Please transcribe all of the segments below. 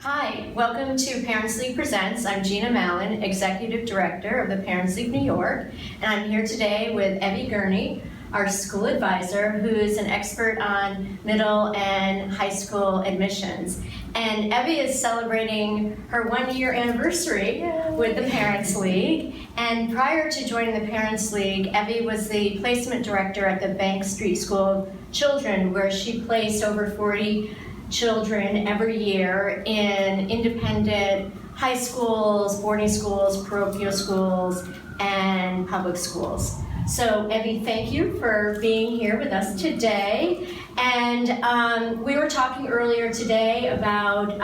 Hi, welcome to Parents League Presents. I'm Gina Malin, Executive Director of the Parents League New York, and I'm here today with Evie Gurney, our school advisor, who is an expert on middle and high school admissions. And Evie is celebrating her 1-year anniversary with the Parents League. And prior to joining the Parents League, Evie was the placement director at the Bank Street School of Children, where she placed over 40 children every year in independent high schools, boarding schools, parochial schools, and public schools. So Evie, thank you for being here with us today. And we were talking earlier today about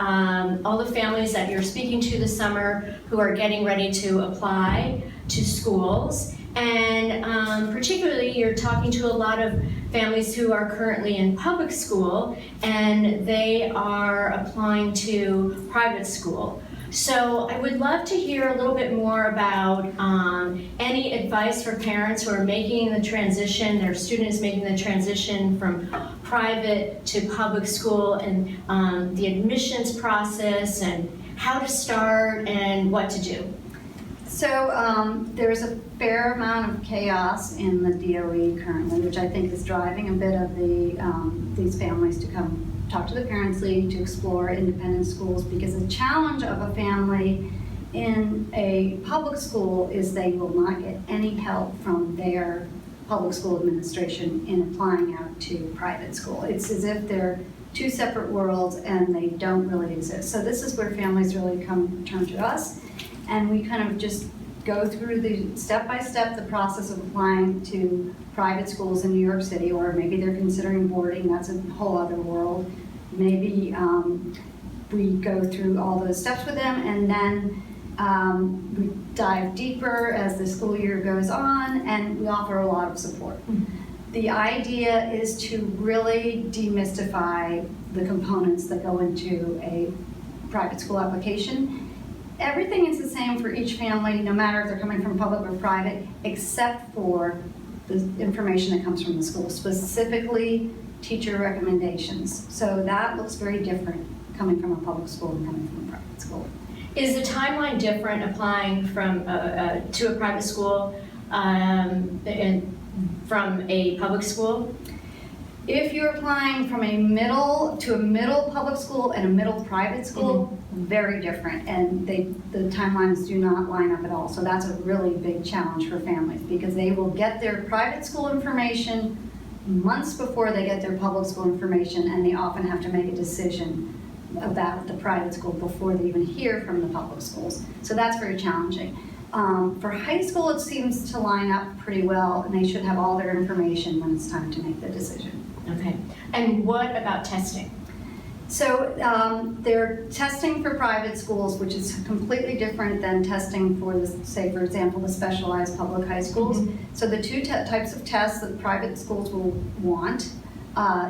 all the families that you're speaking to this summer who are getting ready to apply to schools. And particularly, you're talking to a lot of families who are currently in public school and they are applying to private school. So I would love to hear a little bit more about any advice for parents who are making the transition, their students making the transition from private to public school, and the admissions process and how to start and what to do. So there's a fair amount of chaos in the DOE currently, which I think is driving a bit of these families to come talk to the Parents League to explore independent schools, because the challenge of a family in a public school is they will not get any help from their public school administration in applying out to private school. It's as if they're two separate worlds and they don't really exist. So this is where families really turn to us. And we kind of just go through the step-by-step the process of applying to private schools in New York City, or maybe they're considering boarding, that's a whole other world. Maybe we go through all those steps with them, and then we dive deeper as the school year goes on, and we offer a lot of support. The idea is to really demystify the components that go into a private school application. Everything is the same for each family, no matter if they're coming from public or private, except for the information that comes from the school, specifically teacher recommendations. So that looks very different coming from a public school and coming from a private school. Is the timeline different applying from to a private school and from a public school? If you're applying from a middle public school and a middle private school, very different, and the timelines do not line up at all. So that's a really big challenge for families, because they will get their private school information months before they get their public school information, and they often have to make a decision about the private school before they even hear from the public schools. So that's very challenging. For high school, it seems to line up pretty well, and they should have all their information when it's time to make the decision. Okay. And what about testing? So they're testing for private schools, which is completely different than testing for, say, for example, the specialized public high schools. So the two types of tests that private schools will want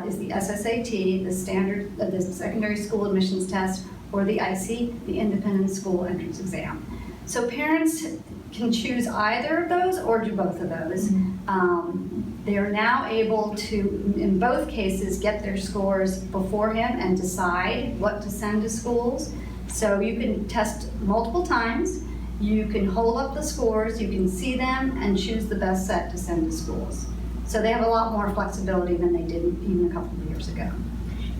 is the SSAT, the secondary school admissions test, or the IC, the independent school entrance exam. So parents can choose either of those or do both of those. They are now able to, in both cases, get their scores beforehand and decide what to send to schools. So you can test multiple times, you can hold up the scores, you can see them, and choose the best set to send to schools. So they have a lot more flexibility than they did even a couple of years ago.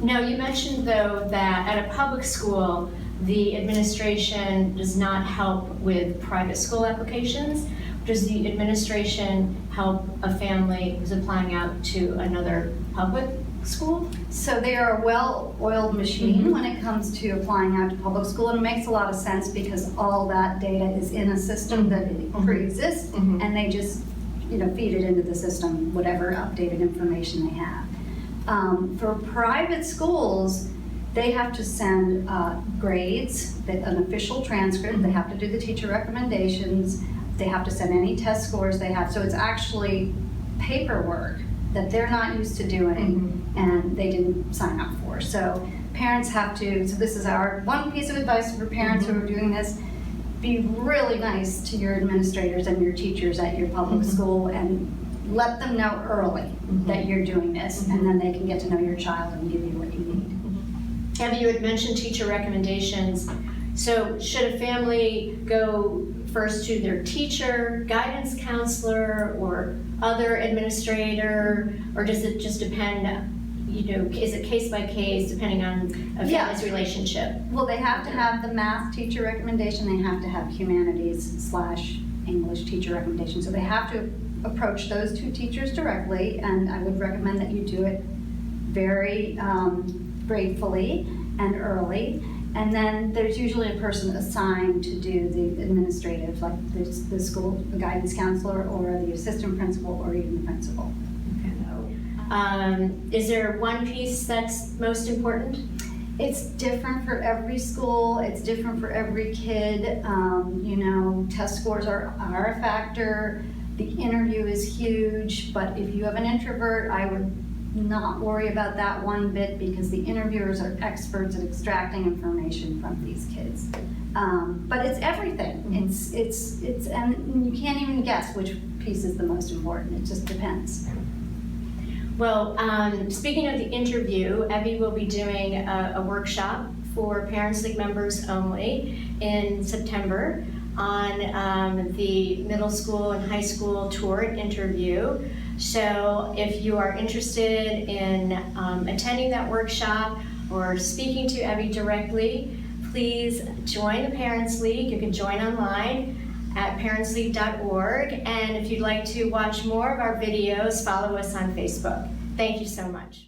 Now, you mentioned, though, that at a public school, the administration does not help with private school applications. Does the administration help a family who's applying out to another public school? So they are a well-oiled machine when it comes to applying out to public school, and it makes a lot of sense because all that data is in a system that pre-exists, and they just feed it into the system, whatever updated information they have. For private schools, they have to send grades, an official transcript, they have to do the teacher recommendations, they have to send any test scores they have. So it's actually paperwork that they're not used to doing and they didn't sign up for. So parents have to, so this is our one piece of advice for parents who are doing this: be really nice to your administrators and your teachers at your public school and let them know early that you're doing this, and then they can get to know your child and give you what you need. Evie, you had mentioned teacher recommendations. So should a family go first to their teacher, guidance counselor, or other administrator, or does it just depend, is it case by case depending on a family's relationship? Well, they have to have the math teacher recommendation, they have to have humanities / English teacher recommendation. So they have to approach those two teachers directly, and I would recommend that you do it very gratefully and early. And then there's usually a person assigned to do the administrative, like the school, the guidance counselor, or the assistant principal, or even the principal. Is there one piece that's most important? It's different for every school, it's different for every kid. Test scores are a factor. The interview is huge, but if you have an introvert, I would not worry about that one bit, because the interviewers are experts at extracting information from these kids. But it's everything. It's and you can't even guess which piece is the most important. It just depends. Well, speaking of the interview, Evie will be doing a workshop for Parents League members only in September on the middle school and high school tour interview. So if you are interested in attending that workshop or speaking to Evie directly, please join the Parents League. You can join online at parentsleague.org. And if you'd like to watch more of our videos, follow us on Facebook. Thank you so much.